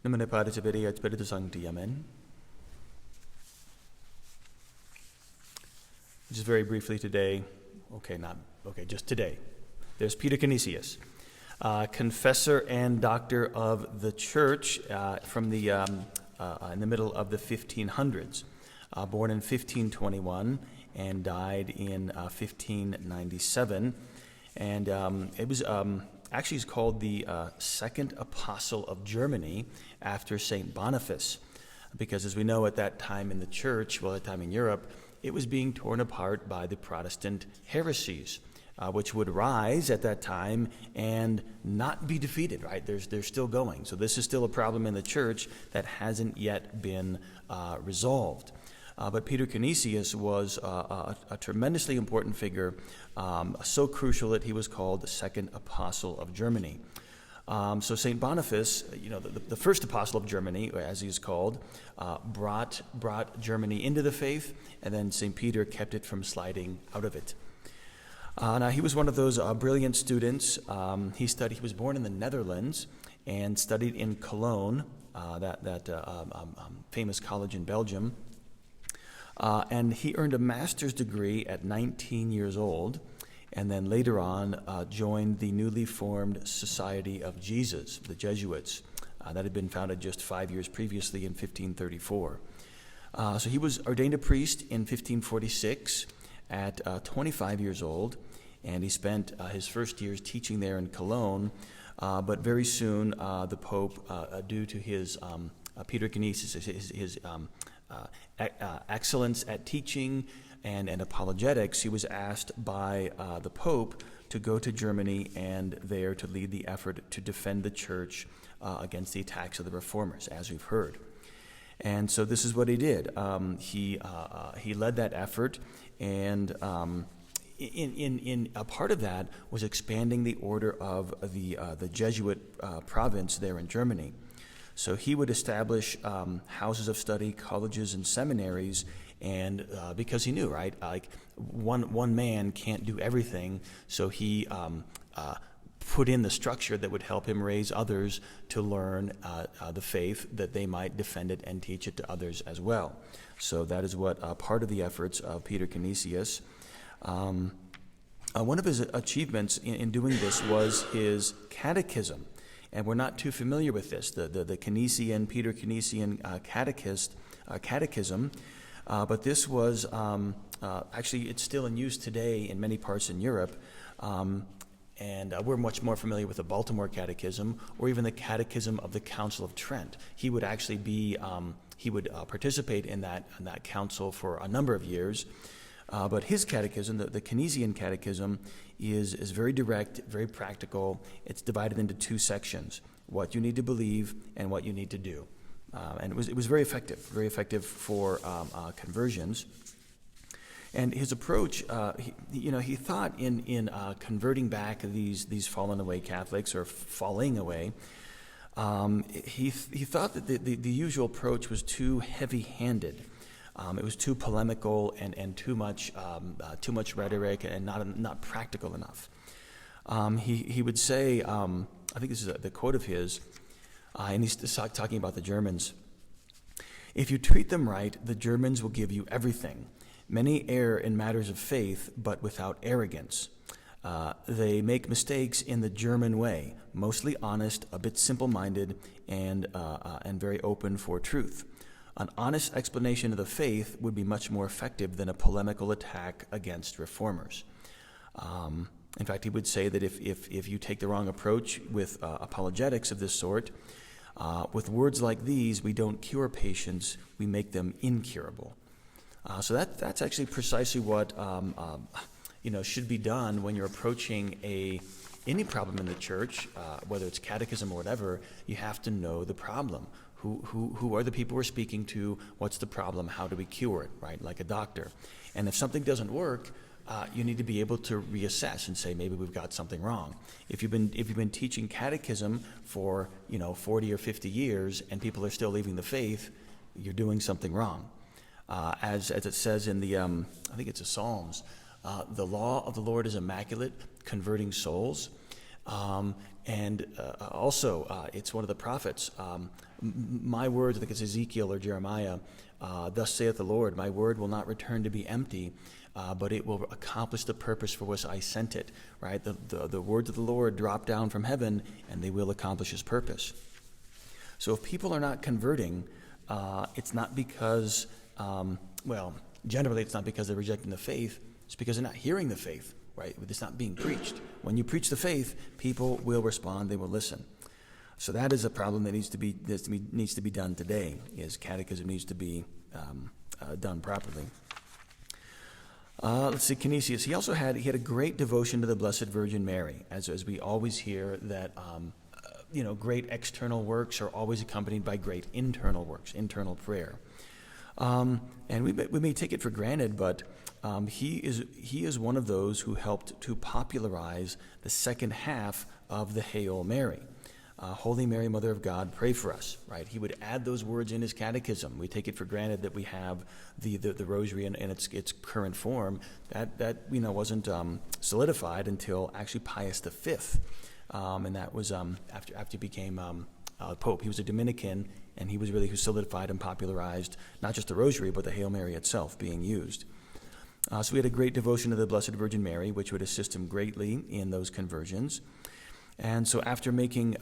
Nomine Patris et Filii et Spiritus Sancti. Amen. Just very briefly today, just today, there's Peter Canisius, confessor and doctor of the church from the in the middle of the 1500s, born in 1521 and died in 1597. And it was actually he's called the second apostle of Germany after St. Boniface, because as we know at that time in the church, at that time in Europe, it was being torn apart by the Protestant heresies, which would rise at that time and not be defeated, right? They're still going. So this is still a problem in the church that hasn't yet been resolved. But Peter Canisius was a tremendously important figure, so crucial that he was called the second apostle of Germany. So St. Boniface, the first apostle of Germany, as he's called, brought Germany into the faith, and then St. Peter kept it from sliding out of it. Now he was one of those brilliant students. He was born in the Netherlands and studied in Cologne, that famous college in Belgium. And he earned a master's degree at 19 years old, and then later on joined the newly formed Society of Jesus, the Jesuits, that had been founded just 5 years previously in 1534. So he was ordained a priest in 1546 at 25 years old, and he spent his first years teaching there in Cologne, but very soon the Pope, due to his Peter Canisius, his excellence at teaching and apologetics, he was asked by the Pope to go to Germany and there to lead the effort to defend the church against the attacks of the reformers, as we've heard. And so this is what he did. He led that effort, and in a part of that was expanding the order of the Jesuit province there in Germany. So he would establish houses of study, colleges, and seminaries, and because he knew, right, like one man can't do everything, so he put in the structure that would help him raise others to learn the faith, that they might defend it and teach it to others as well. So that is what part of the efforts of Peter Canisius. One of his achievements in doing this was his catechism. And we're not too familiar with this, the Canisian, Peter Canisian catechism. But this was, actually, it's still in use today in many parts in Europe. And we're much more familiar with the Baltimore Catechism, or even the Catechism of the Council of Trent. He would actually be, participate in that council for a number of years. But his catechism, the Canisian catechism, is very direct, very practical. It's divided into two sections: what you need to believe and what you need to do. And it was very effective for conversions. And his approach, he thought in converting back these fallen away Catholics, or falling away. He thought that the usual approach was too heavy-handed. It was too polemical and too much rhetoric and not practical enough. He would say, I think this is the quote of his, and he's talking about the Germans. If you treat them right, the Germans will give you everything. Many err in matters of faith, but without arrogance. They make mistakes in the German way, mostly honest, a bit simple-minded, and very open for truth. An honest explanation of the faith would be much more effective than a polemical attack against reformers. In fact, he would say that if you take the wrong approach with apologetics of this sort, with words like these, we don't cure patients, we make them incurable. So that's actually precisely what should be done when you're approaching any problem in the church, whether it's catechism or whatever. You have to know the problem. Who are the people we're speaking to? What's the problem? How do we cure it, right? Like a doctor. And if something doesn't work, you need to be able to reassess and say, maybe we've got something wrong. If you've been teaching catechism for 40 or 50 years and people are still leaving the faith, you're doing something wrong. As it says in the, I think it's the Psalms, the law of the Lord is immaculate, converting souls. Also, it's one of the prophets. My words, I think it's Ezekiel or Jeremiah, thus saith the Lord, my word will not return to be empty, but it will accomplish the purpose for which I sent it, right? The words of the Lord drop down from heaven, and they will accomplish his purpose. So if people are not converting, it's not because, generally it's not because they're rejecting the faith, it's because they're not hearing the faith, right? It's not being preached. When you preach the faith, people will respond, they will listen. So that is a problem that needs to be done today, is catechism needs to be done properly. Let's see, Canisius. He had a great devotion to the Blessed Virgin Mary, as we always hear that great external works are always accompanied by great internal works, internal prayer. And we may take it for granted, but he is one of those who helped to popularize the second half of the Hail Mary. Holy Mary, Mother of God, pray for us, right? He would add those words in his catechism. We take it for granted that we have the rosary in its current form. That wasn't solidified until actually Pius V, and that was after he became Pope. He was a Dominican, and he was really who solidified and popularized not just the rosary, but the Hail Mary itself being used. So we had a great devotion to the Blessed Virgin Mary, which would assist him greatly in those conversions. And so after making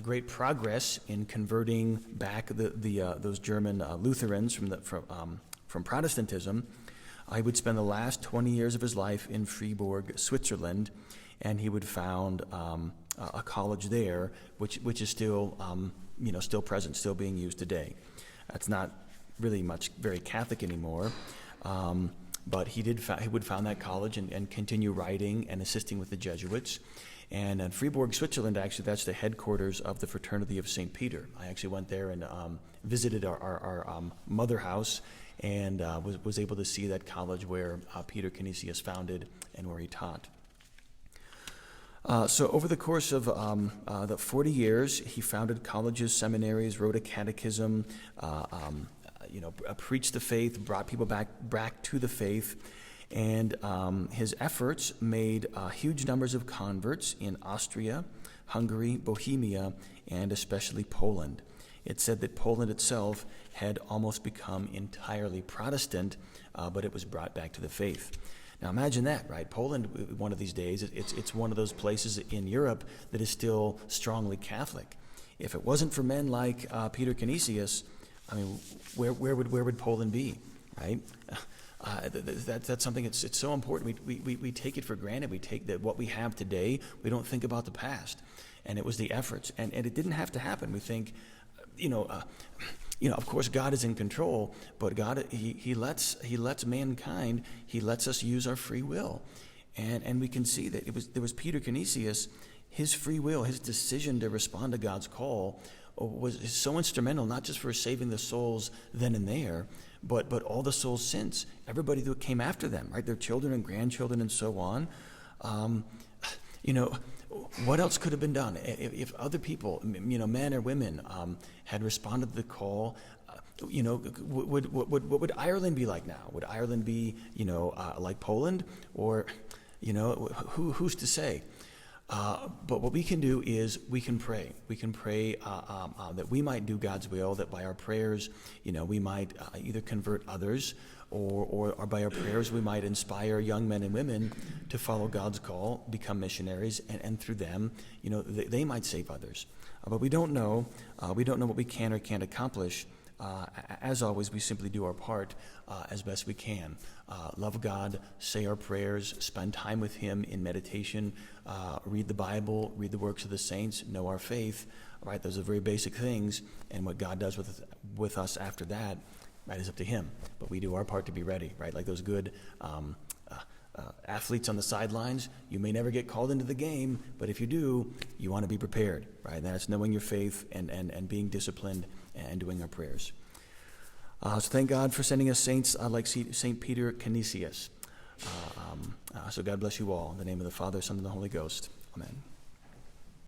great progress in converting back those German Lutherans from Protestantism, he would spend the last 20 years of his life in Fribourg, Switzerland, and he would found a college there, which is still still present, still being used today. That's not really very Catholic anymore. But he would found that college and continue writing and assisting with the Jesuits. And in Fribourg, Switzerland, actually, that's the headquarters of the Fraternity of St. Peter. I actually went there and visited our mother house and was able to see that college where Peter Canisius founded and where he taught. So over the course of the 40 years, he founded colleges, seminaries, wrote a catechism, preached the faith, brought people back to the faith, and his efforts made huge numbers of converts in Austria, Hungary, Bohemia, and especially Poland. It said that Poland itself had almost become entirely Protestant, but it was brought back to the faith. Now imagine that, right? Poland, one of these days, it's one of those places in Europe that is still strongly Catholic. If it wasn't for men like Peter Canisius, I mean, where would Poland be, right? That's something. It's so important. We take it for granted. We take that what we have today. We don't think about the past, and it was the efforts, and it didn't have to happen. We think, of course, God is in control, but God he lets mankind. He lets us use our free will, and we can see that there was Peter Canisius. His free will, his decision to respond to God's call, was so instrumental, not just for saving the souls then and there, but all the souls since, everybody that came after them, right? Their children and grandchildren and so on. What else could have been done if other people, men or women, had responded to the call? What would Ireland be like now? Would Ireland be, like Poland, or, who's to say? But what we can do is we can pray. We can pray that we might do God's will, that by our prayers, we might either convert others or by our prayers we might inspire young men and women to follow God's call, become missionaries, and through them, they might save others. But we don't know. We don't know what we can or can't accomplish. As always, we simply do our part as best we can. Love God, say our prayers, spend time with Him in meditation, read the Bible, read the works of the saints, know our faith. Right, those are very basic things, and what God does with us after that, that is up to Him. But we do our part to be ready, right? Like those good athletes on the sidelines. You may never get called into the game, but if you do, you want to be prepared, right? And that's knowing your faith and being disciplined and doing our prayers. So thank God for sending us saints like St. Peter Canisius. So God bless you all. In the name of the Father, Son, and the Holy Ghost. Amen.